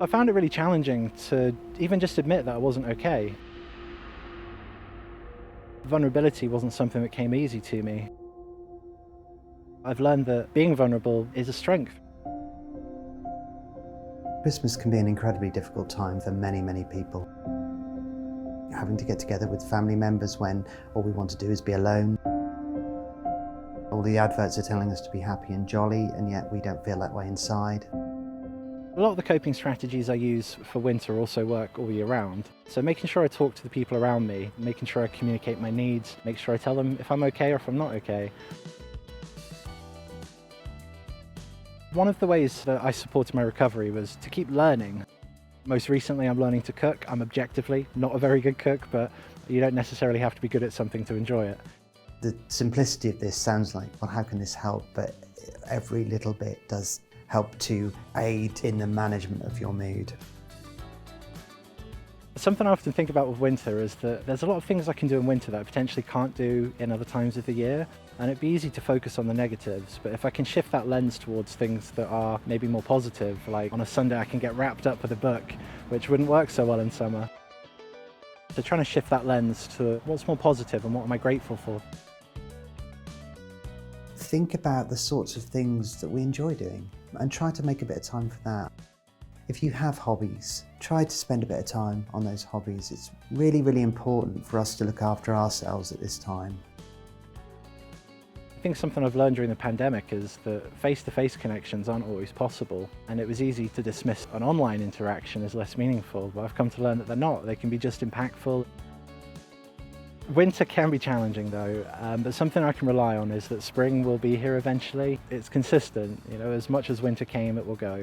I found it really challenging to even just admit that I wasn't okay. Vulnerability wasn't something that came easy to me. I've learned that being vulnerable is a strength. Christmas can be an incredibly difficult time for many, many people. Having to get together with family members when all we want to do is be alone. All the adverts are telling us to be happy and jolly, and yet we don't feel that way inside. A lot of the coping strategies I use for winter also work all year round. So making sure I talk to the people around me, making sure I communicate my needs, make sure I tell them if I'm okay or if I'm not okay. One of the ways that I supported my recovery was to keep learning. Most recently, I'm learning to cook. I'm objectively not a very good cook, but you don't necessarily have to be good at something to enjoy it. The simplicity of this sounds like, well, how can this help? But every little bit does help to aid in the management of your mood. Something I often think about with winter is that there's a lot of things I can do in winter that I potentially can't do in other times of the year, and it'd be easy to focus on the negatives, but if I can shift that lens towards things that are maybe more positive, like on a Sunday I can get wrapped up with a book, which wouldn't work so well in summer. So trying to shift that lens to what's more positive and what am I grateful for. Think about the sorts of things that we enjoy doing and try to make a bit of time for that. If you have hobbies, try to spend a bit of time on those hobbies. It's really, really important for us to look after ourselves at this time. I think something I've learned during the pandemic is that face-to-face connections aren't always possible, and it was easy to dismiss an online interaction as less meaningful, but I've come to learn that they're not. They can be just impactful. Winter can be challenging though, but something I can rely on is that spring will be here eventually. It's consistent, as much as winter came, it will go.